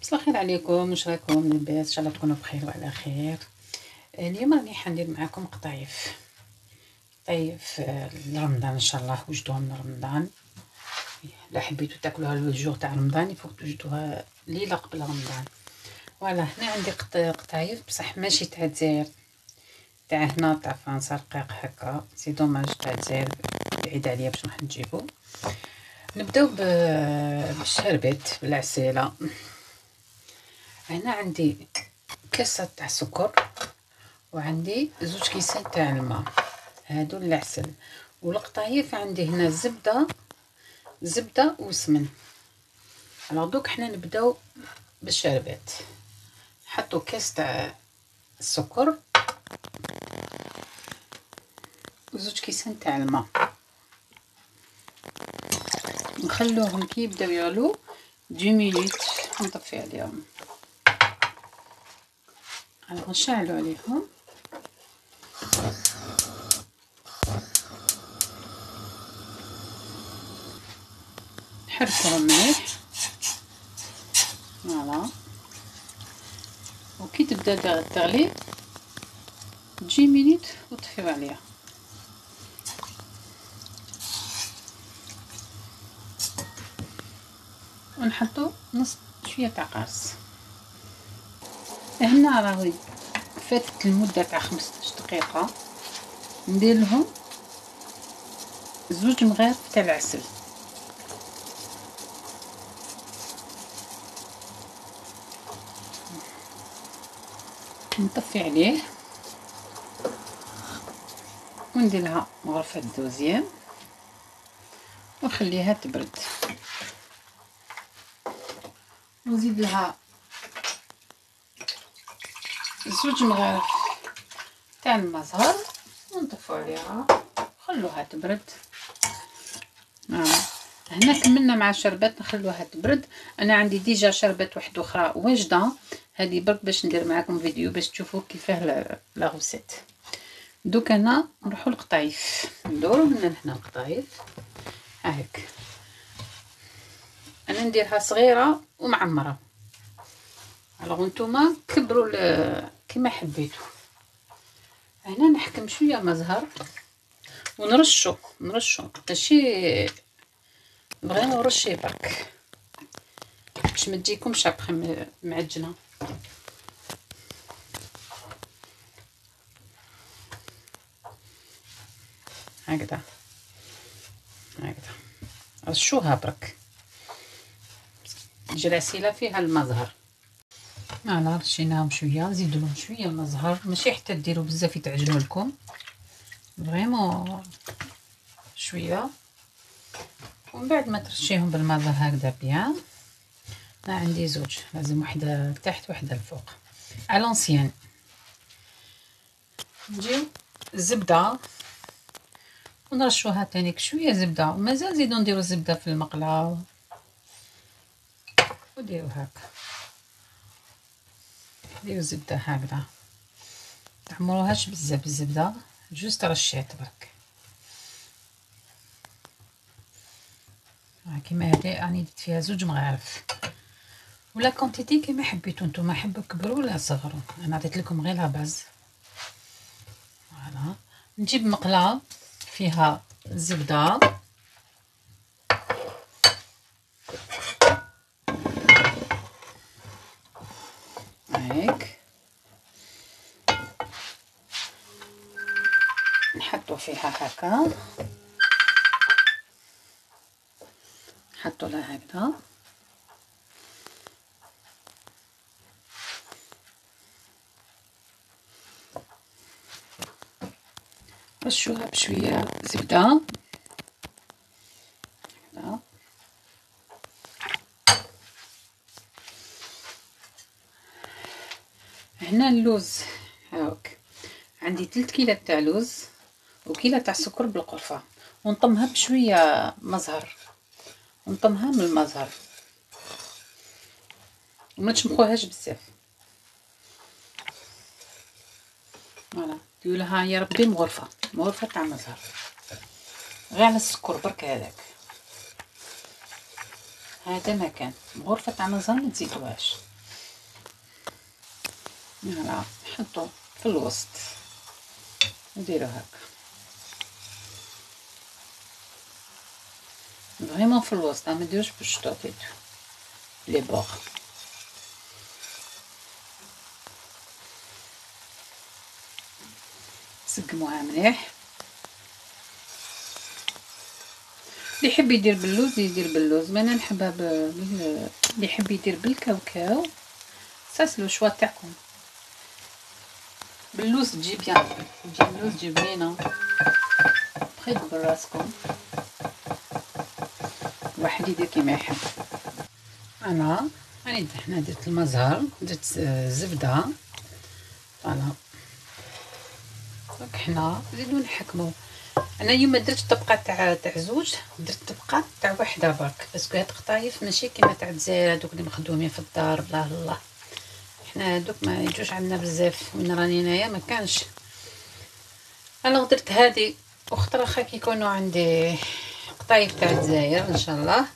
مساء الخير عليكم، واش راكم لاباس؟ ان شاء الله تكونوا بخير وعلى خير. اليوم راني حندير معكم قطايف لرمضان ان شاء الله. وجدوها من رمضان، الا حبيتو تاكلوها الجوغ تاع رمضان يفوق توجدوها ليله قبل رمضان. فوالا هنا عندي قطايف بصح ماشي تاع الجزائر، تاع هنا تاع فرنسا، رقيق هكا. سي دوماج تاع الجزائر بعيد عليا باش نروح نجيبو. نبداو بالشربات بالعساله. هنا عندي كاسه تاع سكر، وعندي 2 كيسان تاع الماء، هادو العسل. والقطايف عندي هنا زبده وسمن. alors دوك حنا نبداو بالشربات. نحطو كاس تاع السكر و2 كيسان تاع الماء، نخلوهم كي يبداو يغلو 2 مينوت ونطفي عليهم. نشعلو عليهم نحركوهم مليح. فوالا وكي تبدا تغلي 2 مينوت وطفيو عليها. ونحطو نص شويه تاع قرص. هنا راهي فاتت المده تاع 15 دقيقه. ندير لهم 2 مغارف تاع العسل. نطفي عليه وندير لها غرفه دوزيام ونخليها تبرد، ونزيد لها 2 مغارف تاع الماء زهر ونطفو عليها خلوها تبرد. هنا كملنا مع الشربات، نخلوها تبرد. انا عندي ديجا شربات واحده اخرى واجده، هذه برك باش ندير معكم فيديو باش تشوفوا كيفاه لا غوسيت. دوك انا نروحوا للقطايف، ندورو من هنا القطايف هاك. انا نديرها صغيره ومعمره، الوغ نتوما كبروا كما حبيتو. هنا نحكم شويه ما زهر ونرشو ماشي بغينا نرشي برك باش ما تجيكمش ابخي معجنه. هكذا رشوها برك، تجي العسيله فيها الماء زهر. فوالا رشيناهم شويه، نزيدو لهم شويه ما زهر، ماشي حتى ديروا بزاف يتعجنوا لكم، فريمون شويه. ومن بعد ما ترشيهم بالماء زهر هكذا بيان. انا عندي 2 لازم وحده لتحت وحده الفوق الانسيان. نجيو الزبده ونرشوها تانيك شويه زبده، ومازال نزيدو نديرو الزبده في المقله وديرو هكا. ديرو الزبده هكذا، تعمروهاش بزاف بالزبده، جوست رشيت برك. كيما هادي راني درت فيها 2 مغارف، ولا كونتيتي كيما حبيتو نتوما، حبوا كبروا ولا صغروا، انا عطيت لكم غير لا باز. فوالا نجيب مقله فيها الزبده هيك، نحطو فيها هكا، نحطو لها هكذا، رشوها بشويه زبده هكذا. هنا اللوز هاك، عندي 3 كيلات تاع لوز وكيله تاع سكر بالقرفه، ونطمها بشويه مزهر، ونطمها من المزهر وما تشمخوهاش بزاف. فوالا ديروا لها يا ربي مغرفه تاع مزهر، غير على السكر برك. هذا مكان مغرفه تاع مزهر ما تزيدوهاش. فوالا نحطو في الوسط نديرو هكا فريمون في الوسط، ما ديروش بالشطوطيط لي بوغ. سقموها مليح. اللي يحب يدير باللوز يدير باللوز، ما انا نحبها اللي يحب يدير بالكاوكاو ساس لو شوا تاعكم. باللوز تجي بيان، تجي باللوز تجي بنينه. بخي دبر راسكم، الواحد يدير كيما يحب. انا راني حنا درت المزهر، درت زبده فوالا. دونك حنا نزيدو نحكمو. انا اليوم درت طبقه تاع زوج، درت طبقه تاع وحده برك، باسكو هاد القطايف ماشي كيما تاع الجزائر هادوك اللي مخدومين في الدار بلا الله. حنا هادوك ما يجوش عندنا بزاف، وين راني انايا ما كانش. انا درت هادي اخت راخا كيكونوا عندي قطايف تاع الجزائر ان شاء الله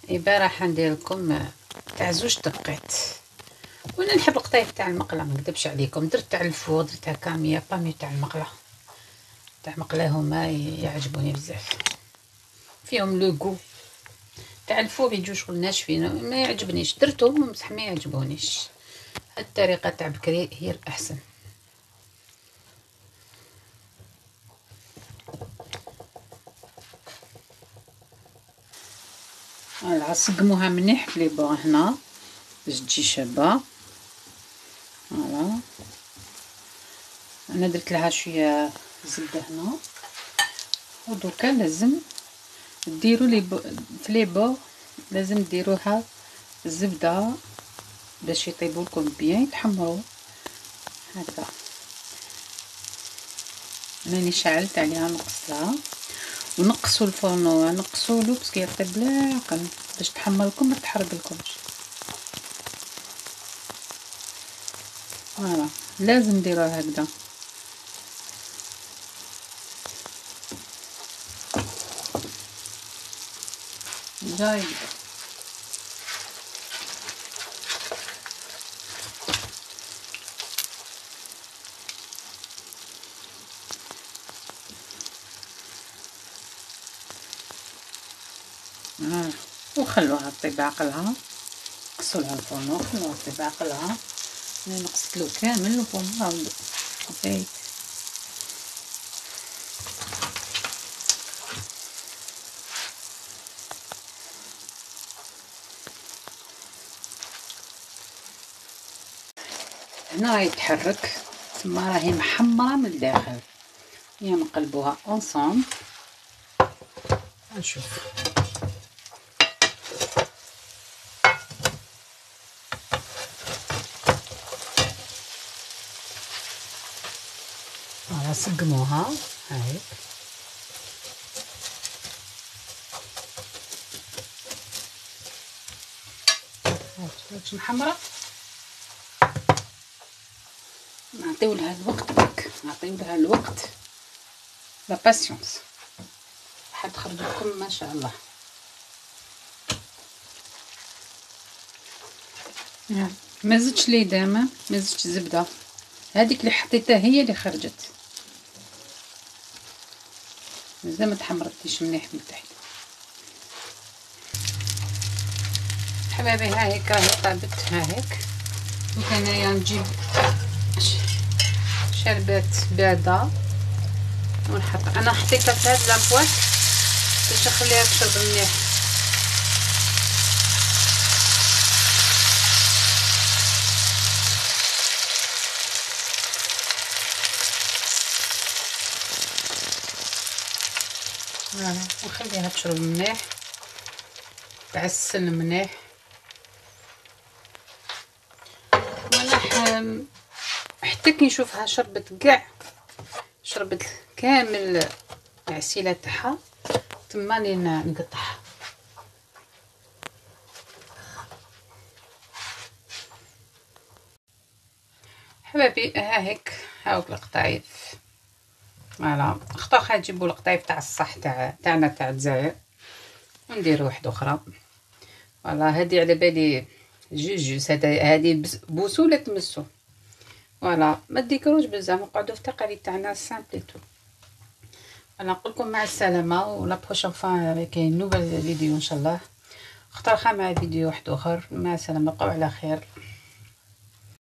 يبا راح ندير لكم تاع زوج طبقات. وانا نحب القطايف تاع المقله، ما نكذبش عليكم. درت تاع الفور، درت تاع كاميه بامي تاع المقله. تاع مقله هما يعجبوني بزاف، فيهم لو غو. تاع الفور يجوا شغل ناشفين ما يعجبنيش، درتهم بصح ما يعجبونيش. هاد الطريقه تاع بكري هي الاحسن. فوالا سقموها مليح في لي بون هنا باش تجي شابه. فوالا انا درت لها شويه زبده هنا. ودوكا لازم ديروا في لي بور لازم ديروها الزبده باش يطيبوا لكم بيان، يتحمروا هكذا. راني شعلت عليها نقصتها، ونقصوا الفرن نقصوا له باسكو يطيب بلا عقل باش تحمر لكم ما تحرق لكمش. فوالا لازم ديروها هكذا. جاي وخلوها طيب عقلها. نقصوا لها الفرن وخلوها طيب عقلها. انا نقصت له كامل الفرن صافي. هنا راهي تحرك تما راهي محمره من الداخل. هي نقلبوها اونصومبل. نشوف فوالا سقموها هاي. واش محمره. نعطيو لها الوقت برك، نعطيو لها الوقت لا باسيونس راح تخرج لكم ما شاء الله. ما زدتش لي دامه، ما زدتش زبده، هذيك اللي حطيتها هي اللي خرجت. مازال ما تحمرتيش مليح من تحت حبايبي. ها هيك راهي طابت. ها هيك دونك انايا نجيب شربات بارده ونحط. انا حطيتها في هاد لابواط باش نخليها تشرب مليح. فوالا ونخليها تشرب مليح تعسل مليح. وانا حتى كي نشوفها شربت كاع، شربت كامل العسيله تاعها تما لي نقطعها. حبايبي ها هيك هاوك القطايف. فوالا اختار تجيبوا القطايف تاع الصح تاعنا تاع الجزائر ونديروا واحده اخرى. فوالا هذه على بالي جوج هذه بوسو ولا تمسو. فوالا ما تديكروش بزاف، نقعدوا في التقاليد تاعنا سامبل تو. انا نقول لكم مع السلامه، ولا بروشين فوا كاين نوفل فيديو ان شاء الله، اختار مع فيديو واحد اخر. مع السلامه، بقاو على خير.